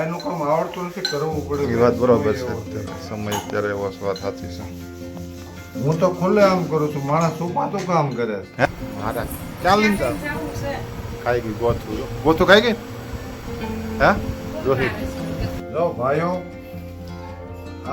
એનું કામ આવડતું નથી, કરવું પડે. એ વાત બરોબર છે. સમય અત્યારે એવો વાત સાચી છે. હું તો ખુલ્લે આમ કરું છું, માણસ છુપાતું કામ કરે. મારા ક્યાં લીધા ખાઈ ગઈ ગોથું ગોથું ખાઈ ગઈ હે રોહિત જો ભાઈઓ,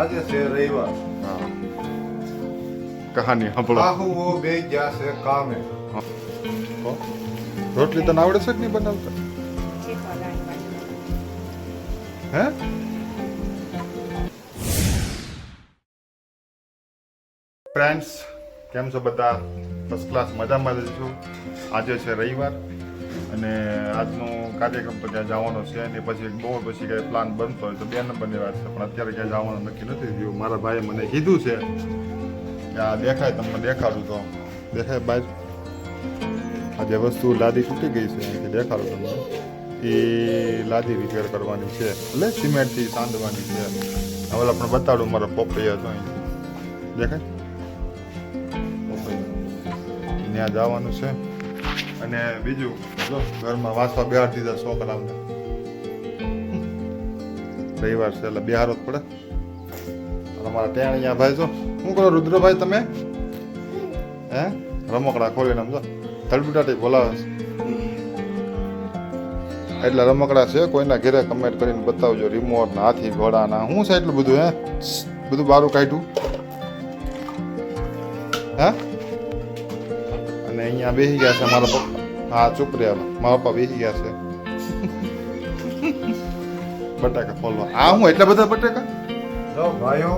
આજે છે રવિવાર. હા કહાની સાંભળો. આહુઓ બે ગયા છે કામે. રોટલી તને આવડે છે કે નહીં બનાવતા હે? ફ્રેન્ડ્સ, કેમ છો બધા? ફર્સ્ટ ક્લાસ મજામાં જ છું. આજે છે રવિવાર અને આજનો કાર્યક્રમ તો ક્યાં જવાનો છે ને પછી બહુ પછી કંઈ પ્લાન બનતો હોય તો 2 નંબરની વાત છે, પણ અત્યારે ક્યાં જવાનું નક્કી નથી થયું. મારા ભાઈએ મને કીધું છે કે આ દેખાય, તમને દેખાડું તો દેખાય બાજુ આ જે વસ્તુ લાદી તૂટી ગઈ છે કે દેખાડું તમને. એ લાદી રિપેર કરવાની છે, એટલે સિમેન્ટથી સાંધવાની છે. હવે આપણે બતાડું મારા પપૈયા તો અહીં દેખાય ત્યાં જવાનું છે. અને બીજું જો ઘરમાં વાસવા બેહાડી દીધા છોકરાઓને. રવિવાર છે એટલે બિહારો જ પડે. અમારા ટેણિયા ભાઈ જો શું કરો રુદ્રભાઈ તમે? હે રમકડા ખોલીને આમ જો થલબુટાટી બોલાવે છે. એટલે રમકડા છે, કોઈના ઘરે કમેન્ટ કરીને બતાવજો. રિમોટ ના હાથી ઘોડાના શું છે એટલું બધું? હે બધું બારું કાઢ્યું હે? અને અહીંયા બેસી ગયા છે મારા પપ્પા. હા ચૂપ રહ્યા, મારા પપ્પા બેસી ગયા છે બટાકા ફોલવા. આ હું એટલા બધા બટાકા? જો ભાઈઓ,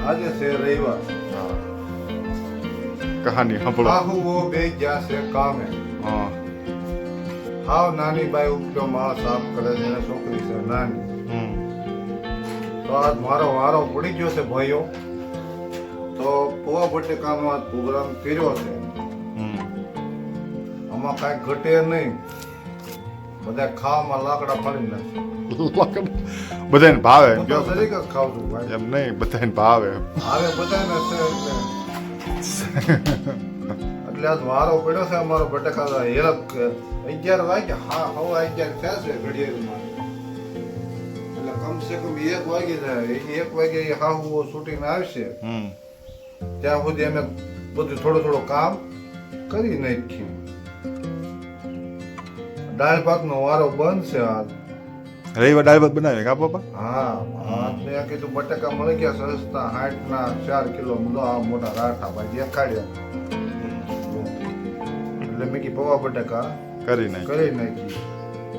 આજે છે રવિવાર. હા કહાની સાંભળો. આહુઓ બે ગયા છે કામે. હા હાવ નાની બાઈ ઉપલો માળ સાફ કરે છે, એને છોકરી છે નાની. તો આજ મારો વારો પડી ગયો છે ભાઈઓ. તો પોવા બટેકાનો આજ પ્રોગ્રામ કર્યો છે. આમાં કાંઈ ઘટે નહીં, બધા ખાવામાં લાકડા ફાડી નાખે. બધાને ભાવે એમ હું કહો. તો તરીકે જ ખાઉં છું ભાઈ. એમ નહીં, બધાને ભાવે એમ. હવે બધાને છે એટલે આજ વારો પડ્યો છે અમારો બટેકા હેરક. 11 વાગે, હા હવે 11 થયા છે ઘડિયાળમાં. એટલે કમસે કમ 1 વાગે જાય. 1 વાગે હાહુ શૂટિંગ આવશે ત્યાં સુધી અમે બધું થોડું કામ કરી નાખ્યું. દાળ ભાતનો વારો બંધ છે આજ. રવિવાર દાળ ભાત બનાવે કા પપ્પા? હા મેં કીધું બટાકા મળી ગયા સસ્તા 60 ના 4 કિલો આ મોટા રાઠા ભાઈ દેખાડ્યા. એટલે મેં કીધું પૌવા બટાકા કરી નાખી.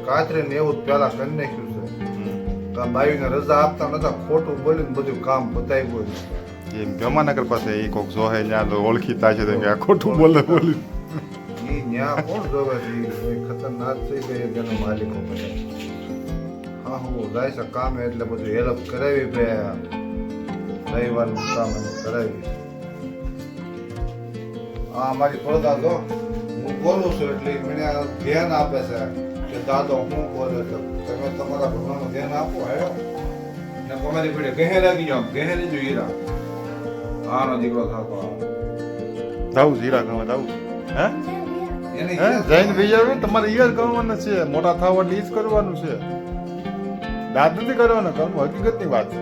કાતરે ને એવું પેલા કરી નાખ્યું છે. તો આ બાયુને રજા આપતા નતા, ખોટું બોલીને બધું કામ બતાવ્યું. એમ જમાનગર પાસે એ કોક જોહે ત્યાં તો ઓળખીતા છે કે આ ખોટું બોલે બોલી. ઈ ન્યા કોણ જોવે છે? ઈ ખતરનાક થઈ ગઈ તેનો માલિકો બધા. હા હું જાય છે કામે એટલે બધું હેલ્પ કરાવી બે રવિવારનું કામ એને કરાવી. હા મારી પડદા જો હું બોલું છું એટલે મને ધ્યાન આપે છે કે દાદો હું બોલે છે, તમે તમારા ભણવાનું ધ્યાન આપો. હેડો ને તમારી પીડે ગહે લાગી જાઓ, ગહે લીધું હીરા. આનો દીકરો થાકો જાવું જીરા ગાવા જાવું હે એને હે જૈન ભાઈ તમારે ઈયર કરવાના છે. મોટા થવા એટલે ઈ જ કરવાનું છે, દાદ નથી કરવાનો. કરવું હકીકતની વાત છે.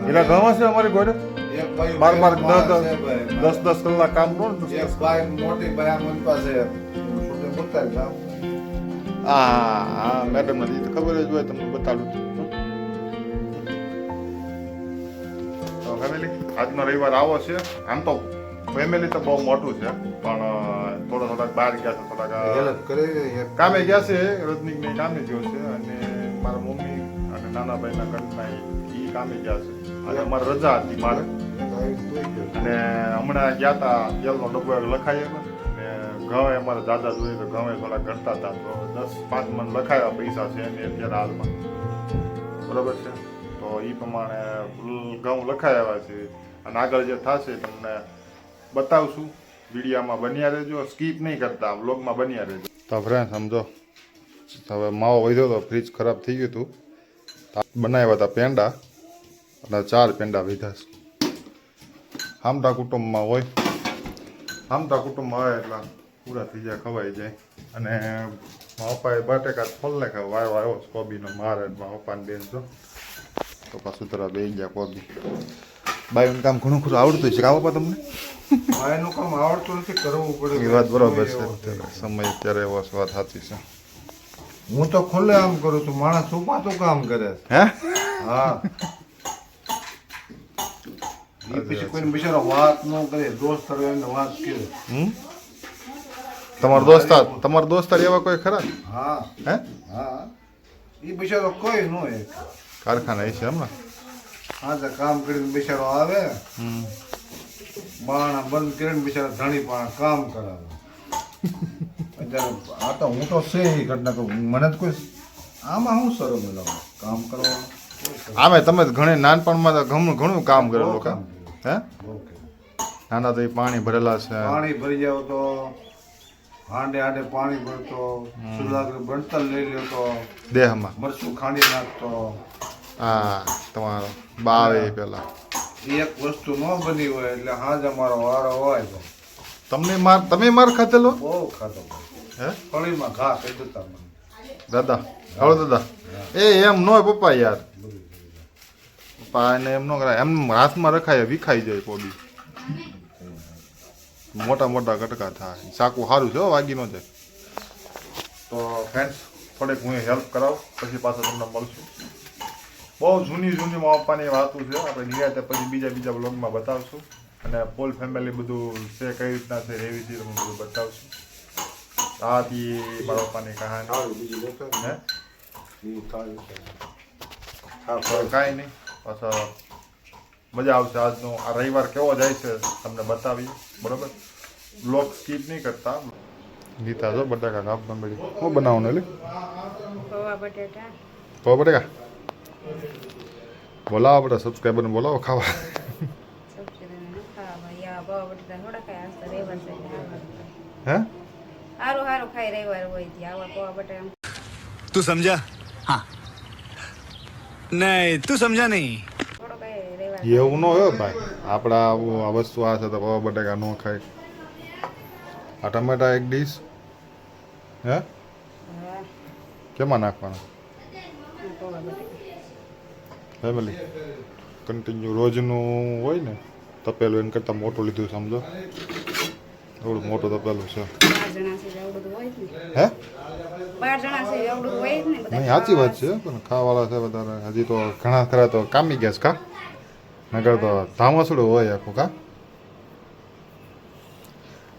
એલા ગાવા છે અમારી ઘોડે એક ભાઈ 10 કલાક કામ કરો ને. એક ભાઈ મોટી ભાઈ આ મન પાસે છોટે બોલતા જાવ. હા મેડમ નથી તો ખબર જ હોય, તમને બતાડું. તો ફેમિલી આજનો રવિવાર આવો છે. આમ તો ફેમિલી તો બહુ મોટું છે, પણ થોડાક બહાર ગયા છે, થોડાક હેલ્પ કરી કામે ગયા છે. રજનીક ને કામે ગયો છે અને મારા મમ્મી અને નાના ભાઈના ઘરના એ કામે ગયા છે. અને અમારે રજા હતી મારે, અને હમણાં ગયા હતા તેલનો ડબ્બો લખાયો ને ઘઉં અમારે દાદા જોઈએ તો ઘઉં થોડા ઘટતા હતા, તો 10-5 મણ લખાયા પૈસા છે ને અત્યારે હાલમાં, બરોબર છે. તો એ પ્રમાણે ઘઉં લખાયા છે અને આગળ જે થશે તમને બતાવશું. વિડીયોમાં બન્યા રહેજો, સ્કીપ નહીં કરતા, વ્લોગમાં બન્યા રહેજો. તો ફ્રેન્ડ સમજો હવે માવો વધ્યો તો ફ્રીજ ખરાબ થઈ ગયું હતું, બનાવ્યા હતા પેંડા અને 4 પેંડા વધ્યા છે. હામટા કુટુંબમાં હોય એટલે પૂરા થઈ જાય, ખવાઈ જાય. અને મારા પપ્પાએ બટેકા ફોલ નાખ્યા વાયો આવ્યો કોબીનો મારે મારા પપ્પાને બેન જો તો પાછું તરફ બે ગયા કોબી બાઈનું કામ ઘણું ખરું આવડતું છે કા પપ્પા તમને એનું કામ આવડતું નથી, કરવું પડે. એ વાત બરોબર છે અત્યારે સમય અત્યારે એવો છે, વાત સાચી છે. હું તો ખુલ્લે આમ કરું છું, માણસ છુપાતું કામ કરે છે. હે હા એ પછી કોઈને બિચારો વાત ન કરે, દોસ્ત એને વાત કરે. તમારો દોસ્તાર એવા કોઈ ખરા હા હે હા એ બિચારો કોઈ ન હોય. કારખાના છે હમણાં આજે કામ કરીને બિચારો આવે, બાણા બંધ કરીને બિચારા ધણી પણ કામ કરાવે. આ તો હું તો છે એ ઘટના કહું, મને તો કોઈ આમાં શું શરમ લાગે કામ કરવાનું. આમે તમે ઘણી નાનપણમાં તો ઘણું કામ કરેલું કામ હે ઓકે. નાના તો પાણી ભરેલા છે પાણી ભરી જાવ તો હાંડે હાંડે પાણી ભરતો, સુધાગર બણતર લઈ લેતો, દેહમાં મરચું ખાંડી નાખતો. હા તમારો બાવે પેલા એક વસ્તુ ન બની હોય એટલે હાજ અમારો વારો હોય તો તમે માર ખાધેલો બહુ ખાતો. હે ફળીમાં ઘા કહી દેતા મને. દાદા હળો દાદા એ એમ ન હોય પપ્પા યાર પપ્પા એને એમ ન કરાય, એમ હાથમાં રખાય વિખાઈ જાય કોબી, મોટા મોટા કટકા થાય, ચાકુ સારું છે હો, વાગી ન જાય. તો ફ્રેન્ડ્સ થોડીક હું હેલ્પ કરાવું પછી પાછા તમને મળશું. બહુ જૂની મારા પપ્પાની વાતો છે, આપણે નિરાતે પછી બીજા બ્લોગમાં બતાવશું, અને ફૂલ ફેમિલી બધું છે કઈ રીતના છે એવી રીતે તમને બધું બતાવશું. આ હતી મારા પપ્પાની કહાની હે કાંઈ નહીં, પાછા મજા આવશે. આજનો આ રવિવાર કેવો જાય છે તમને બતાવીએ, બરોબર. બ્લોગ સ્કીપ નહીં કરતા. ગીતા જો બટાકા કાપ બંગડી શું બનાવવાનું એટલે પૌવા બટાકા બોલાવો આપણે સબસ્ક્રાઈબરને બોલાવો ખાવા. હે હારું ખાઈ રવિવાર હોય ત્યાં આવા પૌવા બટાકા. तू समझा? हाँ नहीं तू समझा नहीं. થોડો કઈ રવિવાર એવું ન હોય ભાઈ, આપણા આવું આ વસ્તુ આ છે તો પૌવા બટાકા ન ખાય. આ ટમેટા એક ડીશ હે હા કેમાં નાખવાના પૌવા બટાકા ફેમિલી કન્ટિન્યુ રોજનું હોય ને તપેલું એને કરતાં મોટું લીધું સમજો, એવડું મોટું તપેલું છે. 12 જણા છે આવડું તો હોય જ ને. હે 12 જણા છે આવડું તો હોય જ ને બધા. નહીં સાચી વાત છે પણ ખાવાવાળા છે બધા, હજી તો ઘણા ખરા તો કામી ગયા છે કા, નગર તો ધામાસુડું હોય આખું કા.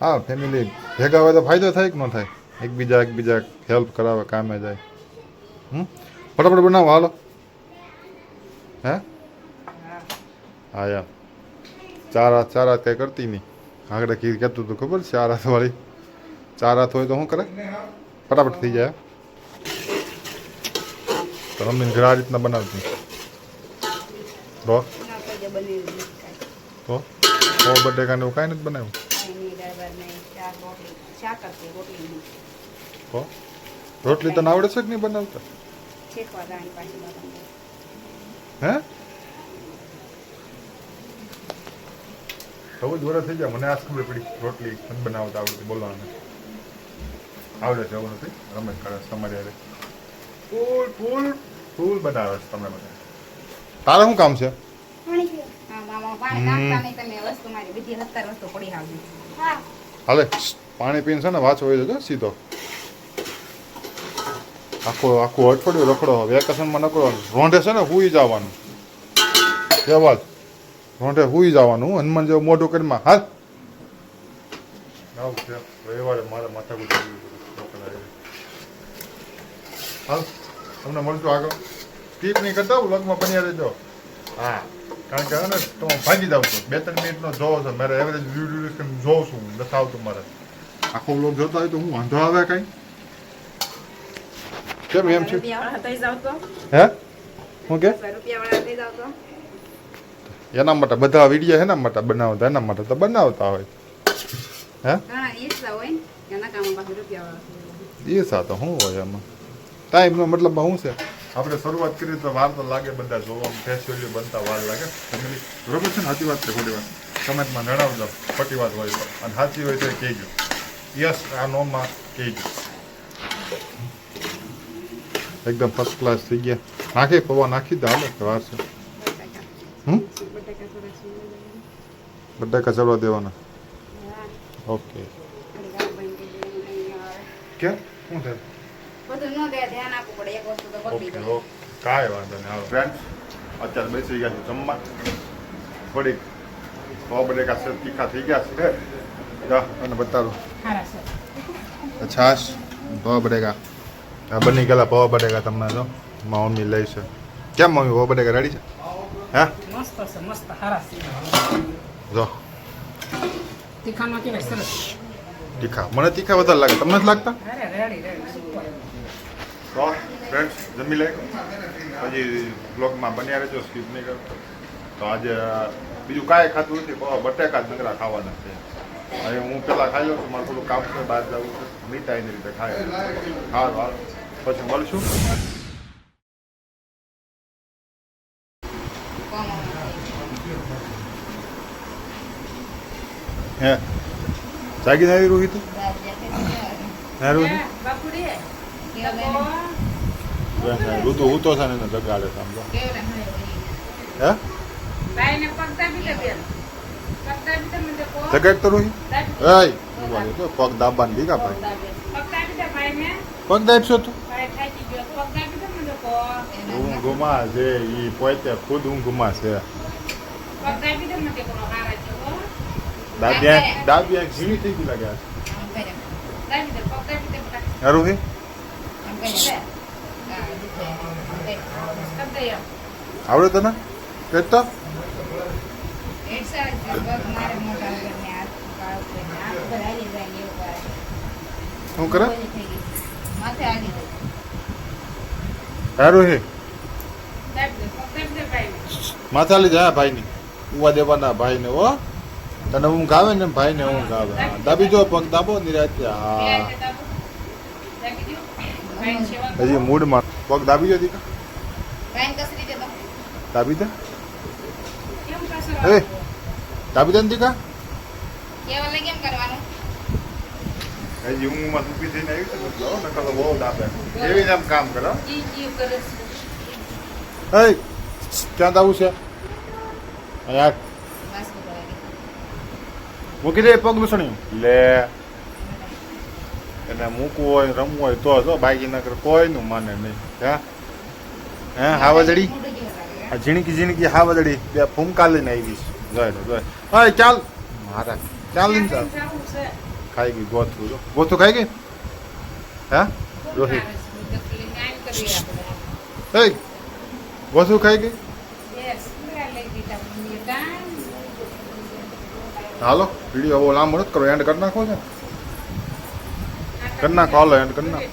હા ફેમિલી ભેગા હોય તો ફાયદો થાય કે ન થાય, એકબીજા હેલ્પ કરાવે, કામે જાય. ફટાફટ બનાવો હાલો. હે હા યાર ચાર હાથ કઈ કરતી નહીં, આગળ કહેતું હતું ખબર, 4 હાથ વાળી. 4 હાથ હોય તો શું કરે, ફટાફટ થઈ જાય. તો મમ્મીને ઘર આ રીતના બનાવતી તો ના કોઈ જે બની બટેકાને એવું કાંઈ નથી બનાવ્યું ની દાળ નહીં શાક રોટલી શાક હતી રોટલી નહીં તો રોટલી તને આવડે છે કે નહીં બનાવતા શેકવા દાણી પાછી બાબા હે 14 વર્ષ થઈ ગયા મને આજ ખબર પડી રોટલી નથી બનાવતા આવડતી, બોલવાનું આવડે છે એવું નથી, રમેશ કરે છે તમારી હારે ફૂલ બનાવે છે તમે બધા. તારે શું કામ છે? હા મામા પાણી નાખતા નહીં તમે વસ્તુ મારી બીજી 70 વસ્તુ પડી આવી. હા હાલે પાણી પીને છે ને વાંચો હોય જજો સીધો. આખું અઠવાડિયું રખડો, વેકેશનમાં નકરો રોંઢે છે ને હુઈ જવાનું, એ વાત રોંઢે હુઈ જવાનું, હનુમાન જેવું મોઢું કરીમાં હાલ. રવિવારે મારે માથાકૂટ હાલ તમને મળશું આગળ. સ્કીપ નહીં કરતા વ્લોગમાં બન્યા રહેજો. હા કારણ કે ને તો ભાગી જાઉં છું, 2-3 મિનિટનો જોવો છો, મારે એવરેજ વિડીયો જોઉં છું, નથી આવતું મારે. આખો વ્લોગ જોતા હોય તો હું વાંધો આવે કાંઈ કેમ એમ છે રૂપિયાવાળા થઈ જાવ તો હે શું કે રૂપિયાવાળા થઈ જાવ તો એના માટે બધા વિડીયો એના માટે બનાવતા, એના માટે તો બનાવતા હોય હે ઘણા ઈચ્છા હોય ને એના કામ પાસે રૂપિયાવાળા એ સાથે શું હોય એમાં ટાઈમનો મતલબ શું છે, આપણે શરૂઆત કરીએ તો વાર તો લાગે, બધા જોવામાં ફેસ વેલ્યુ બનતા વાર લાગે ફેમિલી, બરોબર છે ને? સાચી વાત છે ખોટી વાત કમેન્ટમાં જણાવજો, ખોટી વાત હોય તો, અને સાચી હોય તો કહેજો, યસ આ નોમાં કહેજો. એકદમ ફર્સ્ટ ક્લાસ થઈ ગયા. નાખી પૌવા નાખી દે હાલે વાર છે. હમ બટાકા ચડવા દેવાના. ઓકે કે શું થાય? બધું ન દે ધ્યાન આપવું પડે એક વસ્તુ તો બગડી ઓકે જાય ઓકે કાંઈ વાંધો નહીં. હાલો ફ્રેન્ડ્સ અત્યારે બેસી ગયા છે જમવા. થોડીક પૌવા બટેકા છે તીખા થઈ ગયા છે. જા અને બતાવો હારા છે છાશ પૌવા બટેકા આ બની ગયેલા પૌવા બટેકા તમને જો મારી મમ્મી લઈ છે. કેમ મમ્મી પૌવા બટેકા રેડી છે? હા મસ્ત છે મસ્ત હારા છે જો તીખામાં કેવાય સરસ તીખા મને તીખા વધારે લાગે તમને જ લાગતા? અરે રેડી સુપર તો ફ્રેન્ડ્સ જમી લે હજી બ્લોગમાં બન્યા રહેજો સ્કીપ નહીં કરતો. તો આજે બીજું કાંઈ ખાતું નથી પૌવા બટેકા જ નકરા ખાવાના છે. હવે હું પેલા ખાઈ લઉં છું મારે થોડું કામ છે બહાર જવું છે મીઠાઈ એની રીતે ખાય હાર હાર પછી મળશું. હે જાગીને આવી રોહિત હે રોહિત ઋતુ હું તો છે ને એને જગાડે છે સમજો હે જગાડ તો રોહિત એ પગ દાબાને દીધા ભાઈ પગ દાબશો તું ઊંઘમાં છે એ પોતે ખુદ ઊંઘમાં છે દાબી ઝીણી થઈ ગઈ લાગે હે રોહિત આવડે તને કેટલા શું કરે હે રોહિત માથે આલી જાય ભાઈ ની ઉવા દેવાના ભાઈ ને હો તને ઊંઘ આવે ને ભાઈ ને ઊંઘ આવે દાબી જો પગ દાબો નિરાતે હા હજી મૂડમાં પગ દાબી જો દીકા દાબી દે એ દાબી દે ને દીકા હજી ઊંઘમાં ઊભી થઈને આવી છે બદલો નકર તો બહુ દાબે એવી જ આમ કામ કરો એ ક્યાં દાવું છે યાર મૂકી દે પગ લૂસણી લે એને મૂકવું હોય રમવું હોય તો જો બાકી નકર કોઈનું માને નહીં હે હાવદડી આ ઝીણકી હાવદડી બે ફૂમકા લઈને આવી જોઈ લો જોઈ હા ચાલ મારા ચાલ લઈને ચાલ ખાઈ ગઈ ગોથું ખાઈ ગઈ હે રોહિત હે ગોથું ખાઈ ગઈ હાલો વિડીયો બહુ લાંબો નથી કરો એન્ડ કરી નાખો છે કરી નાખો હાલો એન્ડ કરી નાખો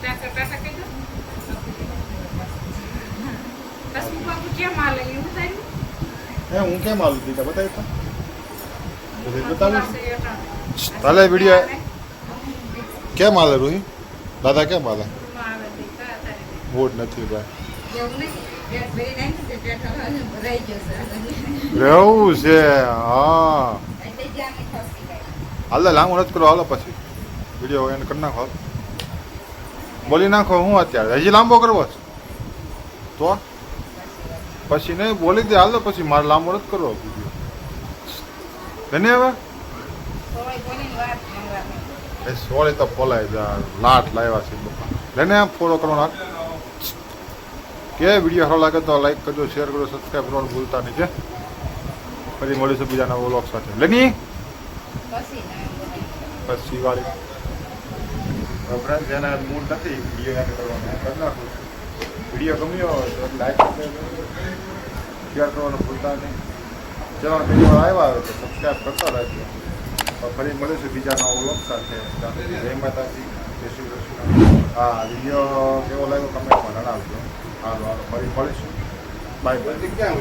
હે હું કેમ હાલું દીધા બતાવી તો બતાવીશ હાલે વિડીયો કેમ હાલે રોહી દાદા કેમ હાલે મૂડ નથી ભાઈ રહેવું છે હા હાલે લાંબુ નથી કરો હાલો પછી વિડીયો એન્ડ કરી નાખો બોલી નાખો હું અત્યારે હજી લાંબો કરવો છે તો પછી નહીં બોલી દે હાલો પછી મારે લાંબો નથી કરવો વિડીયો ગને હવે એ સોળી તો પોલાય જા લાટ લાવ્યા છે લેને ફોલો કરો લાટ કે વિડીયો સારો લાગે તો લાઈક કરજો શેર કરજો સબસ્ક્રાઈબ કરવાનું ભૂલતા નહીં છે ફરી મળીશું બીજા નવા વ્લોગ સાથે લેની પછી વાળી ફ્રેન્ડ જેના મૂડ નથી વિડીયો યાદ કરવાનો કરી નાખું વિડીયો ગમ્યો તો લાઈક શેર કરવાનું ભૂલતા નહીં ચલો વિડીયો આવ્યા આવે તો સબસ્ક્રાઈબ કરતા રહેજો ફરી મળીશું બીજા નવા વ્લોગ સાથે જય માતાજી જય શ્રી કૃષ્ણ હા વિડીયો કેવો લાગ્યો કમેન્ટમાં જણાવજો હાલો ફરી મળીશું બાય બાય ક્યાં